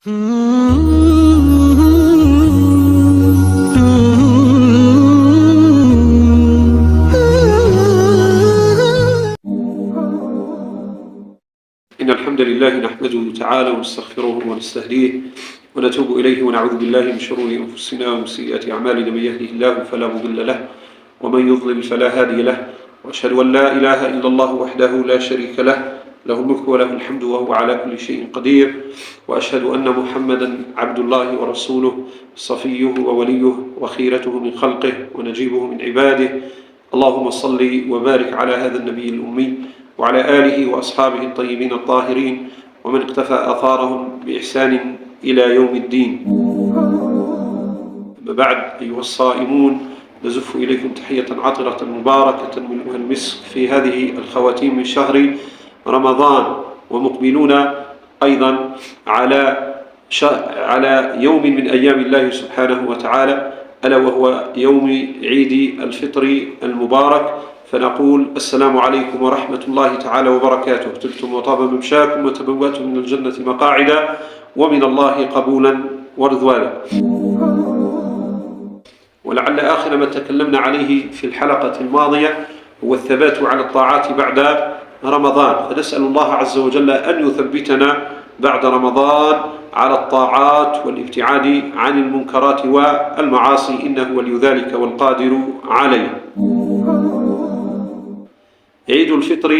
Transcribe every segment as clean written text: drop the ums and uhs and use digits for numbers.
إن الحمد لله نحمده تعالى ونستغفره ونستهديه ونتوب إليه ونعوذ بالله من شرور أنفسنا ومن سيئات أعمالنا. من يهده الله فلا مضل له ومن يضلل فلا هادي له، وأشهد أن لا إله إلا الله وحده لا شريك له، له الملك وله الحمد وهو على كل شيء قدير، وأشهد أن محمدا عبد الله ورسوله صفيه ووليه وخيرته من خلقه ونجيبه من عباده. اللهم صل وبارك على هذا النبي الأمي وعلى آله وأصحابه الطيبين الطاهرين ومن اقتفى آثارهم بإحسان إلى يوم الدين. أما بعد، أيها الصائمون، نزف إليكم تحية عطرة مباركة ملؤها المسك في هذه الخواتيم من شهر رمضان، ومقبلون أيضا على يوم من أيام الله سبحانه وتعالى، ألا وهو يوم عيد الفطر المبارك. فنقول السلام عليكم ورحمة الله تعالى وبركاته. طبتم وطاب ممشاكم وتبوأتم من الجنة مقاعد ومن الله قبولا ورضوانا. ولعل آخر ما تكلمنا عليه في الحلقة الماضية هو الثبات على الطاعات بعد رمضان، فنسأل الله عز وجل أن يثبتنا بعد رمضان على الطاعات والابتعاد عن المنكرات والمعاصي، إنه ولي ذلك والقادر عليه. عيد الفطر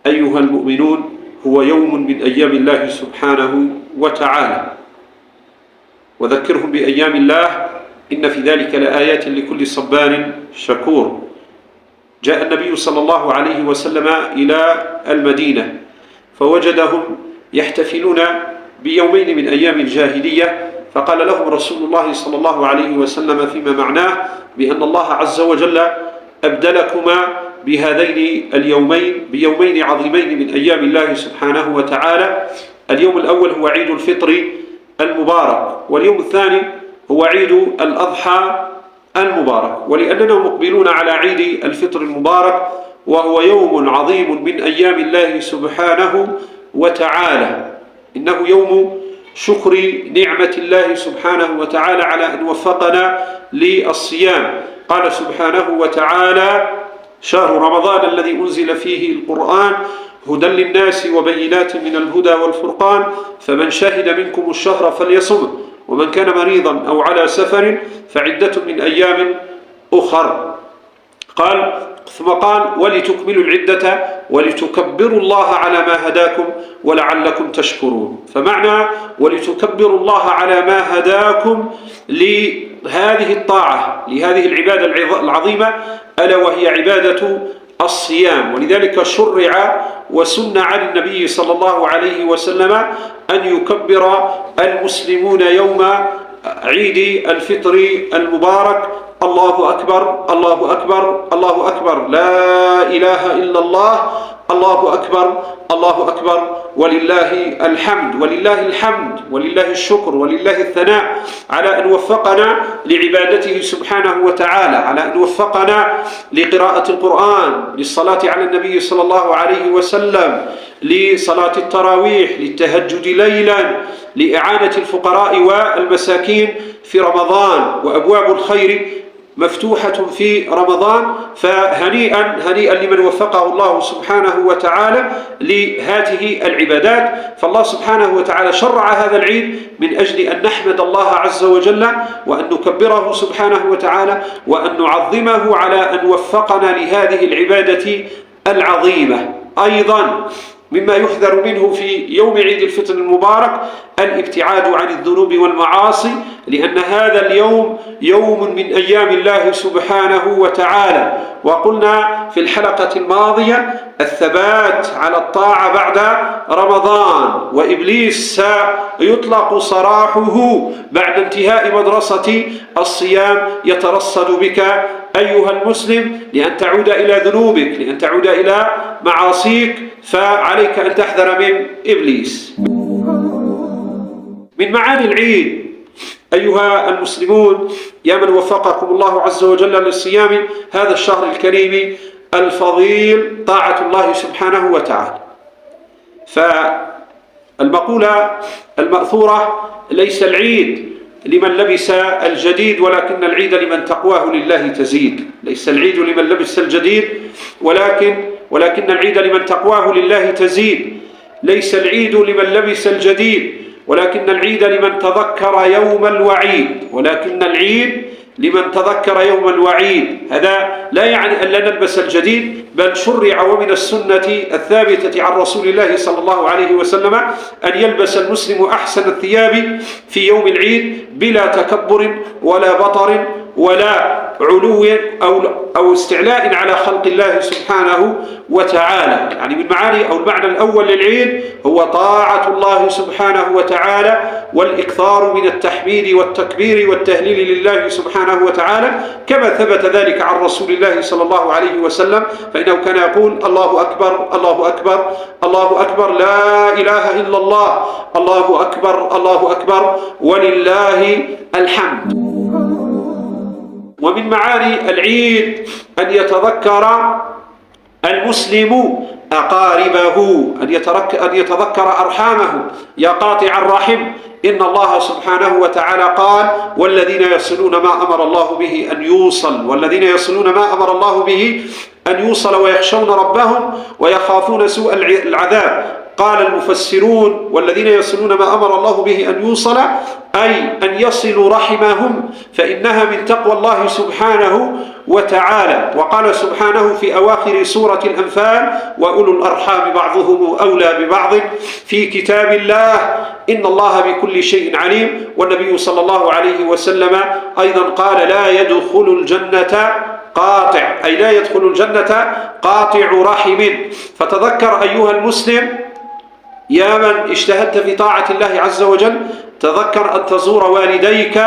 أيها المؤمنون هو يوم من أيام الله سبحانه وتعالى، وذكرهم بأيام الله إن في ذلك لآيات لكل صبار شكور. جاء النبي صلى الله عليه وسلم إلى المدينة فوجدهم يحتفلون بيومين من أيام الجاهلية، فقال لهم رسول الله صلى الله عليه وسلم فيما معناه بأن الله عز وجل أبدلكما بهذين اليومين بيومين عظيمين من أيام الله سبحانه وتعالى. اليوم الأول هو عيد الفطر المبارك، واليوم الثاني هو عيد الأضحى المبارك. ولأننا مقبلون على عيد الفطر المبارك وهو يوم عظيم من أيام الله سبحانه وتعالى، إنه يوم شكر نعمة الله سبحانه وتعالى على أن وفقنا للصيام. قال سبحانه وتعالى: شهر رمضان الذي أنزل فيه القرآن هدى للناس وبينات من الهدى والفرقان فمن شهد منكم الشهر فليصمه ومن كان مريضا أو على سفر فعدة من أيام أخر. ثم قال: ولتكملوا العدة ولتكبروا الله على ما هداكم ولعلكم تشكرون. فمعنى ولتكبروا الله على ما هداكم لهذه الطاعة، لهذه العبادة العظيمة، ألا وهي عبادة الصيام. ولذلك شرع وسن عن النبي صلى الله عليه وسلم أن يكبر المسلمون يوم عيد الفطر المبارك: الله أكبر الله أكبر الله أكبر، لا إله إلا الله، الله أكبر الله أكبر، ولله الحمد ولله الحمد ولله الشكر ولله الثناء على أن وفقنا لعبادته سبحانه وتعالى، على أن وفقنا لقراءة القرآن، للصلاة على النبي صلى الله عليه وسلم، لصلاة التراويح، للتهجد ليلا، لإعانة الفقراء والمساكين في رمضان. وأبواب الخير مفتوحة في رمضان، فهنيئا هنيئا لمن وفقه الله سبحانه وتعالى لهذه العبادات. فالله سبحانه وتعالى شرع هذا العيد من أجل أن نحمد الله عز وجل وأن نكبره سبحانه وتعالى وأن نعظمه على أن وفقنا لهذه العبادة العظيمة. أيضا مما يحذر منه في يوم عيد الفطر المبارك الابتعاد عن الذنوب والمعاصي، لأن هذا اليوم يوم من أيام الله سبحانه وتعالى. وقلنا في الحلقة الماضية الثبات على الطاعة بعد رمضان، وإبليس سيطلق سراحه بعد انتهاء مدرسة الصيام، يترصد بك أيها المسلم لأن تعود إلى ذنوبك، لأن تعود إلى معاصيك، فعليك أن تحذر من إبليس. من معاني العيد أيها المسلمون يا من وفقكم الله عز وجل للصيام هذا الشهر الكريم الفضيل طاعة الله سبحانه وتعالى. المقولة المأثورة: ليس العيد لمن لبس الجديد ولكن العيد لمن تقواه لله تزيد. ليس العيد لمن لبس الجديد ولكن العيد لمن تقواه لله تزيد. ليس العيد لمن لبس الجديد ولكن العيد لمن تذكر يوم الوعيد. ولكن العيد لمن تذكر يوم الوعيد. هذا لا يعني أن لا نلبس الجديد، بل شرع ومن السنة الثابتة عن رسول الله صلى الله عليه وسلم أن يلبس المسلم أحسن الثياب في يوم العيد بلا تكبر ولا بطر ولا علو أو استعلاء على خلق الله سبحانه وتعالى. يعني من معاني أو المعنى الأول للعيد هو طاعة الله سبحانه وتعالى والإكثار من التحميد والتكبير والتهليل لله سبحانه وتعالى، كما ثبت ذلك عن رسول الله صلى الله عليه وسلم، فإنه كان يقول: الله أكبر الله أكبر الله أكبر، لا إله إلا الله، الله أكبر الله أكبر، ولله الحمد. ومن معاني العيد أن يتذكر المسلم أقاربه، أن يتذكر أرحامه. يا قاطع الرحم إن الله سبحانه وتعالى قال: والذين يصلون ما أمر الله به أن يوصل، والذين يصلون ما أمر الله به أن يوصل ويخشون ربهم ويخافون سوء العذاب. قال المفسرون: والذين يصلون ما أمر الله به أن يوصل أي أن يصلوا رحمهم، فإنها من تقوى الله سبحانه وتعالى. وقال سبحانه في أواخر سورة الأنفال: وأولو الأرحام بعضهم أولى ببعض في كتاب الله إن الله بكل شيء عليم. والنبي صلى الله عليه وسلم أيضا قال: لا يدخل الجنة قاطع، أي لا يدخل الجنة قاطع رحم. فتذكر أيها المسلم يا من اجتهدت في طاعة الله عز وجل، تذكر أن تزور والديك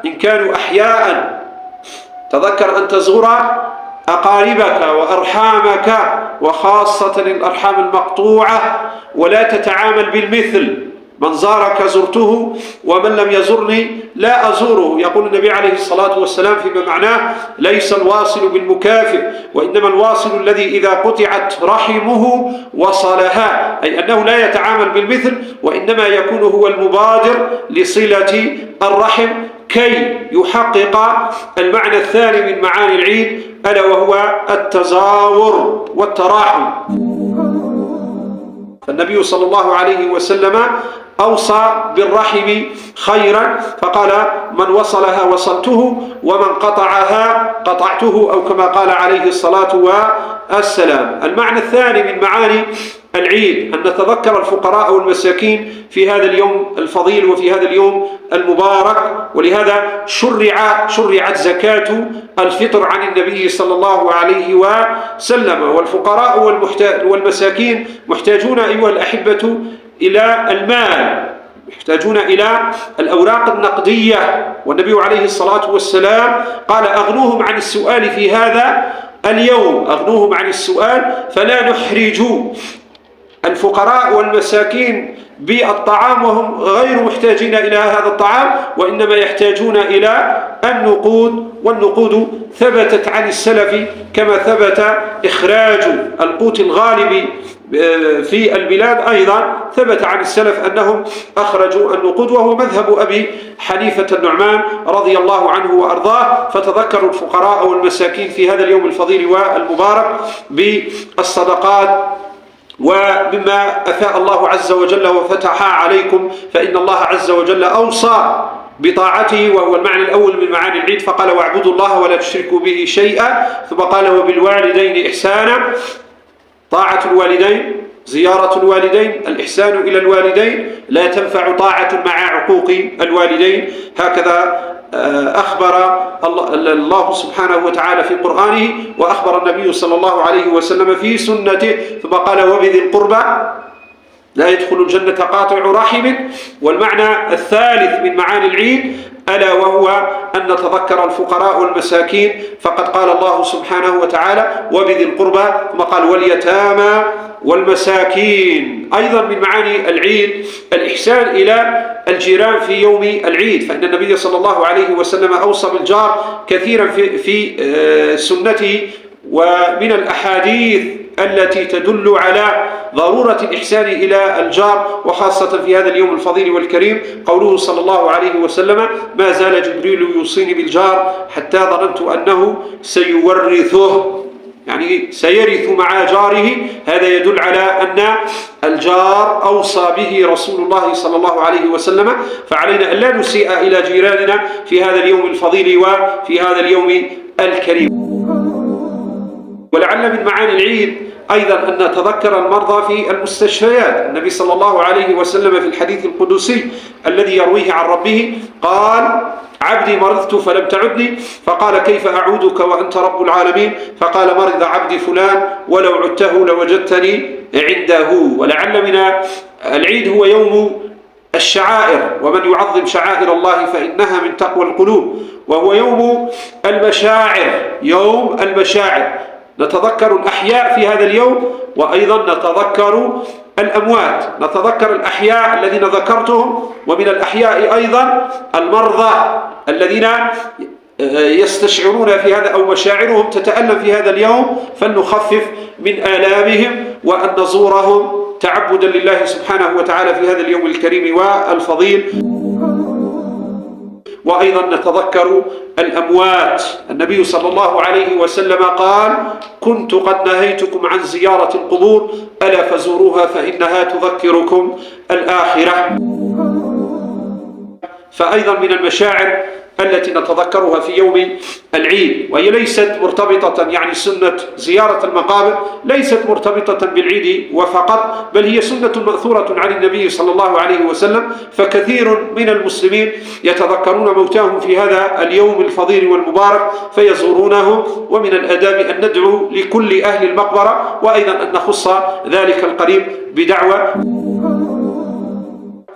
إن كانوا أحياء، تذكر أن تزور أقاربك وأرحامك، وخاصة الأرحام المقطوعة، ولا تتعامل بالمثل: من زارك زرته ومن لم يزرني لا أزوره. يقول النبي عليه الصلاة والسلام فيما معناه: ليس الواصل بالمكافئ، وإنما الواصل الذي إذا قطعت رحمه وصلها، أي أنه لا يتعامل بالمثل، وإنما يكون هو المبادر لصلة الرحم كي يحقق المعنى الثاني من معاني العيد، ألا وهو التزاور والتراحم. فالنبي صلى الله عليه وسلم أوصى بالرحم خيرا، فقال: من وصلها وصلته ومن قطعها قطعته، أو كما قال عليه الصلاة والسلام. المعنى الثاني من معاني العيد أن نتذكر الفقراء والمساكين في هذا اليوم الفضيل وفي هذا اليوم المبارك. ولهذا شرعت زكاة الفطر عن النبي صلى الله عليه وسلم. والفقراء والمساكين محتاجون أيها الأحبة إلى المال، يحتاجون إلى الأوراق النقدية. والنبي عليه الصلاة والسلام قال: أغنوهم عن السؤال في هذا اليوم، أغنوهم عن السؤال فلا نحرج الفقراء والمساكين بالطعام وهم غير محتاجين إلى هذا الطعام، وإنما يحتاجون إلى النقود. والنقود ثبتت عن السلف كما ثبت إخراج القوت الغالب في البلاد، أيضا ثبت عن السلف أنهم أخرجوا النقود، وهو مذهب أبي حنيفة النعمان رضي الله عنه وأرضاه. فتذكروا الفقراء والمساكين في هذا اليوم الفضيل والمبارك بالصدقات ومما أفاء الله عز وجل وفتح عليكم، فإن الله عز وجل أوصى بطاعته، وهو المعنى الأول من معاني العيد، فقال: واعبدوا الله ولا تشركوا به شيئا، ثم قال: وبالوالدين إحسانا. طاعة الوالدين، زيارة الوالدين، الإحسان إلى الوالدين لا تنفع طاعة مع عقوق الوالدين. هكذا أخبر الله سبحانه وتعالى في قرآنه، وأخبر النبي صلى الله عليه وسلم في سنته، ثم قال: وبذي القربى لا يدخل الجنة قاطع رحم. والمعنى الثالث من معاني العيد ألا وهو أن نتذكر الفقراء والمساكين، فقد قال الله سبحانه وتعالى: وبذي القربى، ثم قال: واليتامى والمساكين. أيضا من معاني العيد الإحسان إلى الجيران في يوم العيد، فإن النبي صلى الله عليه وسلم أوصى بالجار كثيرا في سنته. ومن الأحاديث التي تدل على ضرورة الإحسان إلى الجار، وخاصة في هذا اليوم الفضيل والكريم. قوله صلى الله عليه وسلم: ما زال جبريل يوصيني بالجار حتى ظننت أنه سيورثه، يعني سيرث مع جاره. هذا يدل على أن الجار أوصى به رسول الله صلى الله عليه وسلم، فعلينا أن لا نسيء إلى جيراننا في هذا اليوم الفضيل وفي هذا اليوم الكريم. ولعل من معاني العيد أيضا أن نتذكر المرضى في المستشفيات. النبي صلى الله عليه وسلم في الحديث القدسي الذي يرويه عن ربه قال: عبدي مرضت فلم تعدني، فقال: كيف أعودك وأنت رب العالمين؟ فقال: مرض عبدي فلان ولو عدته لوجدتني عنده. ولعل من العيد هو يوم الشعائر، ومن يعظم شعائر الله فإنها من تقوى القلوب، وهو يوم المشاعر، يوم المشاعر. نتذكر الأحياء في هذا اليوم، وأيضا نتذكر الأموات. نتذكر الأحياء الذين ذكرتهم، ومن الأحياء أيضا المرضى الذين يستشعرون في هذا أو مشاعرهم تتألم في هذا اليوم، فلنخفف من آلامهم وأن نزورهم تعبدا لله سبحانه وتعالى في هذا اليوم الكريم والفضيل. وأيضا نتذكر الأموات. النبي صلى الله عليه وسلم قال: كنت قد نهيتكم عن زيارة القبور ألا فزوروها فإنها تذكركم الآخرة. فأيضا من المشاعر التي نتذكرها في يوم العيد، وهي ليست مرتبطة، يعني سنة زيارة المقابر ليست مرتبطة بالعيد وفقط، بل هي سنة مأثورة عن النبي صلى الله عليه وسلم. فكثير من المسلمين يتذكرون موتاهم في هذا اليوم الفضيل والمبارك فيزورونهم، ومن الآداب أن ندعو لكل أهل المقبرة، وأيضا أن نخص ذلك القريب بدعوة.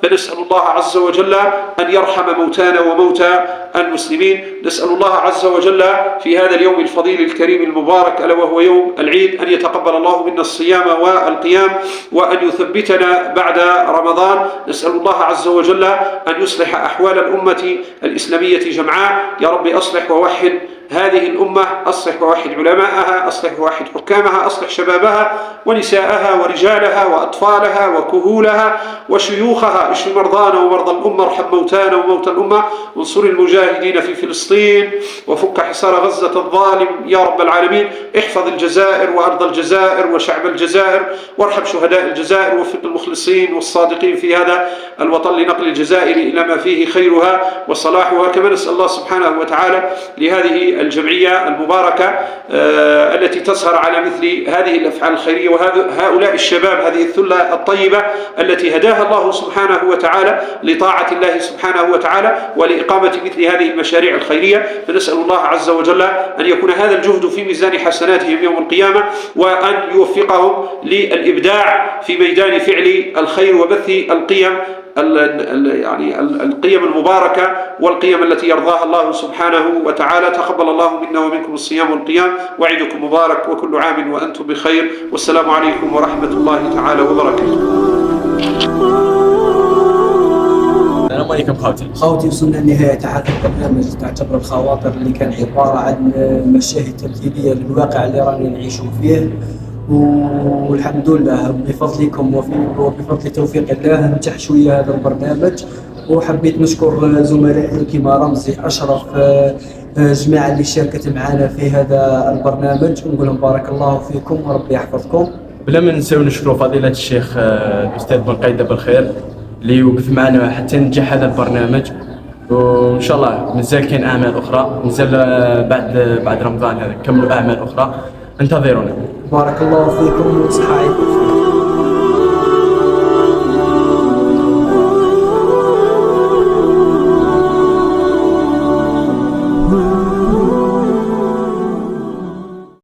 فنسأل الله عز وجل أن يرحم موتانا وموتى المسلمين. نسأل الله عز وجل في هذا اليوم الفضيل الكريم المبارك ألا وهو يوم العيد أن يتقبل الله منا الصيام والقيام، وأن يثبتنا بعد رمضان. نسأل الله عز وجل أن يصلح أحوال الأمة الإسلامية جمعاء. يا رب أصلح ووحد هذه الأمة، أصلح ووحد علماءها، أصلح ووحد حكامها، أصلح شبابها ونساءها ورجالها وأطفالها وكهولها وشيوخها. اشف مرضانا ومرضى الأمة، ارحم موتانا وموتى الأمة، وانصر المجاهدين في فلسطين، وفك حصار غزة الظالم يا رب العالمين. احفظ الجزائر وأرض الجزائر وشعب الجزائر، وارحم شهداء الجزائر، ووفق المخلصين والصادقين في هذا الوطن لنقل الجزائر إلى ما فيه خيرها وصلاحها. كما نسأل الله سبحانه وتعالى لهذه الجمعية المباركة التي تسهر على مثل هذه الأفعال الخيرية، وهؤلاء الشباب، هذه الثلة الطيبة التي هداها الله سبحانه وتعالى لطاعة الله سبحانه وتعالى ولإقامة مثل هذه المشاريع الخيرية. فنسأل الله عز وجل أن يكون هذا الجهد في ميزان حسناتهم يوم القيامة، وأن يوفقهم للإبداع في ميدان فعل الخير وبث القيم، يعني القيم المباركة والقيم التي يرضاها الله سبحانه وتعالى. تقبل الله منا ومنكم الصيام والقيام، وعيدكم مبارك وكل عام وأنتم بخير، والسلام عليكم ورحمة الله تعالى وبركاته. السلام عليكم خوتي، وصلنا لنهاية هذا البرنامج. تعتبر الخواطر اللي كان عبارة عن مشاهد تمثيلية للواقع اللي رانا نعيشوا فيه، والحمد لله بفضلكم وبفضل توفيق الله نجح شوية هذا البرنامج. وحبيت نشكر زملائي كما رمزي، أشرف، جماعة اللي شاركت معنا في هذا البرنامج، ونقول لهم بارك الله فيكم وربي يحفظكم. بلا ما ننساو نشكروا فضيلة الشيخ الأستاذ بن قايدة بالخير اللي وقف معنا حتى ننجح هذا البرنامج. وإن شاء الله مازال كاين أعمال أخرى، مازال بعد رمضان هذا كملوا أعمال أخرى، انتظرونا. بارك الله فيكم وصحة.